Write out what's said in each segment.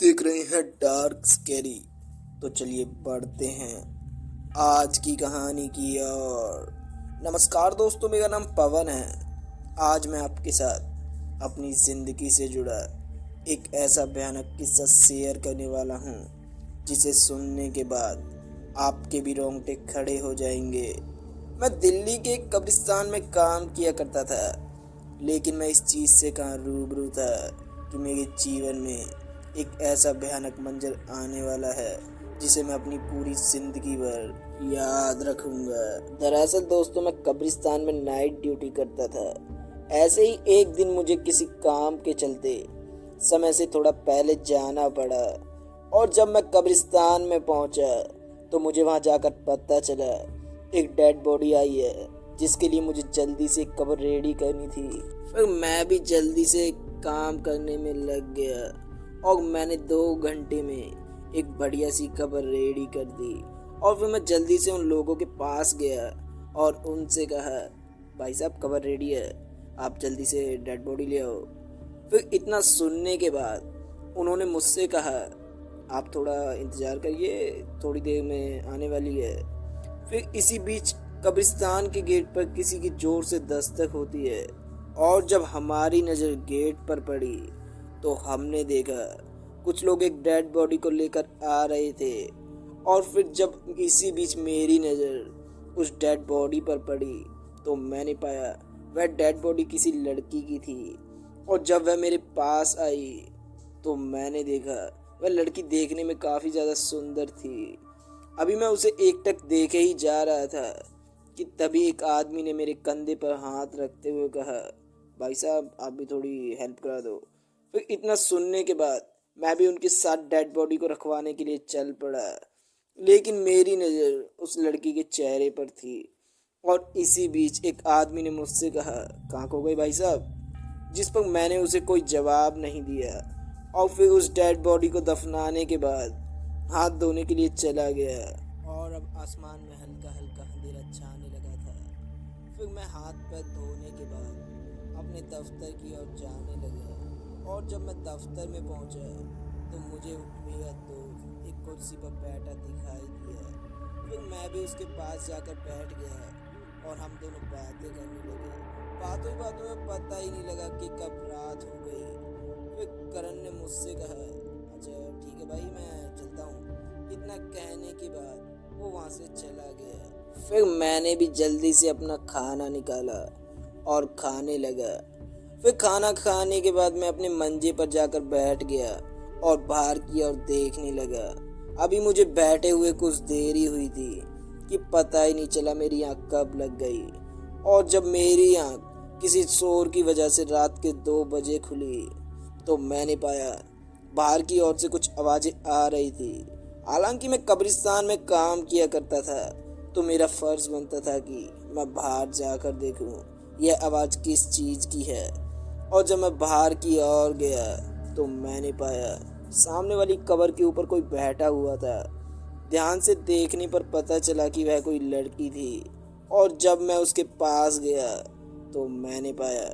देख रहे हैं डार्क स्कैरी। तो चलिए बढ़ते हैं आज की कहानी की ओर। नमस्कार दोस्तों, मेरा नाम पवन है। आज मैं आपके साथ अपनी ज़िंदगी से जुड़ा एक ऐसा भयानक किस्सा शेयर करने वाला हूँ जिसे सुनने के बाद आपके भी रोंगटे खड़े हो जाएंगे। मैं दिल्ली के एक कब्रिस्तान में काम किया करता था, लेकिन मैं इस चीज़ से कहाँ रूबरू था कि मेरे जीवन में एक ऐसा भयानक मंजर आने वाला है जिसे मैं अपनी पूरी जिंदगी भर याद रखूंगा। दरअसल दोस्तों, मैं कब्रिस्तान में नाइट ड्यूटी करता था। ऐसे ही एक दिन मुझे किसी काम के चलते समय से थोड़ा पहले जाना पड़ा, और जब मैं कब्रिस्तान में पहुंचा तो मुझे वहां जाकर पता चला एक डेड बॉडी आई है जिसके लिए मुझे जल्दी से कब्र रेडी करनी थी। फिर मैं भी जल्दी से काम करने में लग गया और मैंने 2 घंटे में एक बढ़िया सी कब्र रेडी कर दी। और फिर मैं जल्दी से उन लोगों के पास गया और उनसे कहा, भाई साहब कब्र रेडी है, आप जल्दी से डेड बॉडी ले आओ। फिर इतना सुनने के बाद उन्होंने मुझसे कहा, आप थोड़ा इंतज़ार करिए, थोड़ी देर में आने वाली है। फिर इसी बीच कब्रिस्तान के गेट पर किसी की जोर से दस्तक होती है, और जब हमारी नज़र गेट पर पड़ी तो हमने देखा कुछ लोग एक डेड बॉडी को लेकर आ रहे थे। और फिर जब इसी बीच मेरी नज़र उस डेड बॉडी पर पड़ी तो मैंने पाया वह डेड बॉडी किसी लड़की की थी। और जब वह मेरे पास आई तो मैंने देखा वह लड़की देखने में काफ़ी ज़्यादा सुंदर थी। अभी मैं उसे एकटक देखे ही जा रहा था कि तभी एक आदमी ने मेरे कंधे पर हाथ रखते हुए कहा, भाई साहब आप भी थोड़ी हेल्प करा दो। फिर इतना सुनने के बाद मैं भी उनके साथ डेड बॉडी को रखवाने के लिए चल पड़ा, लेकिन मेरी नज़र उस लड़की के चेहरे पर थी। और इसी बीच एक आदमी ने मुझसे कहा, कहाँ खो गए भाई साहब, जिस पर मैंने उसे कोई जवाब नहीं दिया। और फिर उस डेड बॉडी को दफनाने के बाद हाथ धोने के लिए चला गया, और अब आसमान में हल्का हल्का अंधेरा छाने लगा था। फिर मैं हाथ पैर धोने के बाद अपने दफ्तर की ओर जाने लगा, और जब मैं दफ्तर में पहुंचा तो मुझे मेरा दोस्त एक कुर्सी पर बैठा दिखाई दिया। फिर मैं भी उसके पास जाकर बैठ गया और हम दोनों बातें करने लगे। बातों ही बातों में पता ही नहीं लगा कि कब रात हो गई। फिर करण ने मुझसे कहा, अच्छा ठीक है भाई, मैं चलता हूँ। इतना कहने के बाद वो वहाँ से चला गया। फिर मैंने भी जल्दी से अपना खाना निकाला और खाने लगा। फिर खाना खाने के बाद मैं अपने मंजे पर जाकर बैठ गया और बाहर की ओर देखने लगा। अभी मुझे बैठे हुए कुछ देर ही हुई थी कि पता ही नहीं चला मेरी आँख कब लग गई। और जब मेरी आँख किसी शोर की वजह से रात के 2 बजे खुली तो मैंने पाया बाहर की ओर से कुछ आवाज़ें आ रही थी। हालांकि मैं कब्रिस्तान में काम किया करता था तो मेरा फ़र्ज़ बनता था कि मैं बाहर जाकर देखूं यह आवाज़ किस चीज़ की है। और जब मैं बाहर की ओर गया तो मैंने पाया सामने वाली कब्र के ऊपर कोई बैठा हुआ था। ध्यान से देखने पर पता चला कि वह कोई लड़की थी, और जब मैं उसके पास गया तो मैंने पाया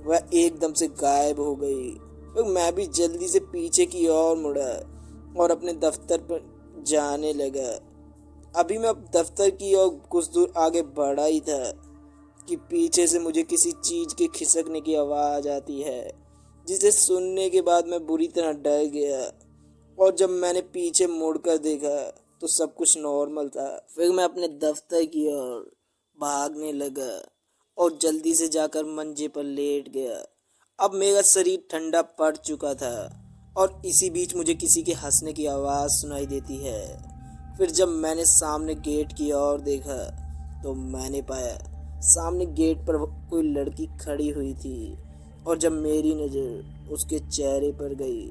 वह एकदम से गायब हो गई। फिर मैं भी जल्दी से पीछे की ओर मुड़ा और अपने दफ्तर पर जाने लगा। अभी मैं दफ्तर की ओर कुछ दूर आगे बढ़ा ही था कि पीछे से मुझे किसी चीज़ के खिसकने की आवाज़ आती है, जिसे सुनने के बाद मैं बुरी तरह डर गया। और जब मैंने पीछे मुड़कर देखा तो सब कुछ नॉर्मल था। फिर मैं अपने दफ्तर की ओर भागने लगा और जल्दी से जाकर मंजे पर लेट गया। अब मेरा शरीर ठंडा पड़ चुका था, और इसी बीच मुझे किसी के हंसने की आवाज़ सुनाई देती है। फिर जब मैंने सामने गेट की ओर देखा तो मैंने पाया सामने गेट पर कोई लड़की खड़ी हुई थी। और जब मेरी नज़र उसके चेहरे पर गई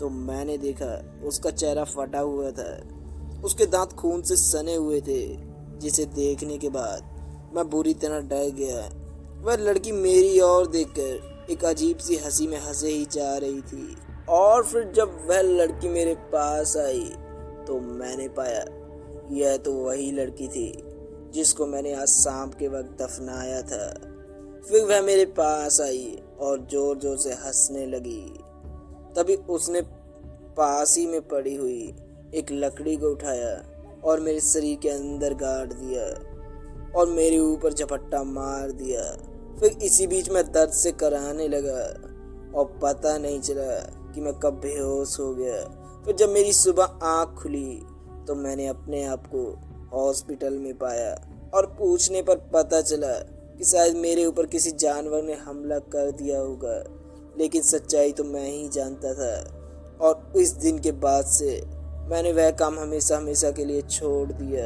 तो मैंने देखा उसका चेहरा फटा हुआ था, उसके दांत खून से सने हुए थे, जिसे देखने के बाद मैं बुरी तरह डर गया। वह लड़की मेरी ओर देखकर एक अजीब सी हंसी में हंसे ही जा रही थी। और फिर जब वह लड़की मेरे पास आई तो मैंने पाया यह तो वही लड़की थी जिसको मैंने आज शाम के वक्त दफनाया था। फिर वह मेरे पास आई और जोर जोर से हंसने लगी। तभी उसने पास ही में पड़ी हुई एक लकड़ी को उठाया और मेरे शरीर के अंदर गाड़ दिया और मेरे ऊपर झपट्टा मार दिया। फिर इसी बीच में दर्द से कराहने लगा और पता नहीं चला कि मैं कब बेहोश हो गया। फिर जब मेरी सुबह आँख खुली तो मैंने अपने आप को हॉस्पिटल में पाया और पूछने पर पता चला कि शायद मेरे ऊपर किसी जानवर ने हमला कर दिया होगा। लेकिन सच्चाई तो मैं ही जानता था और इस दिन के बाद से मैंने वह काम हमेशा हमेशा के लिए छोड़ दिया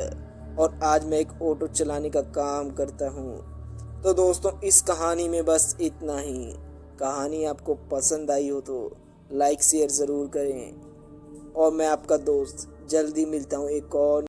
और आज मैं एक ऑटो चलाने का काम करता हूँ। तो दोस्तों, इस कहानी में बस इतना ही। कहानी आपको पसंद आई हो तो लाइक शेयर ज़रूर करें और मैं आपका दोस्त जल्दी मिलता हूँ एक और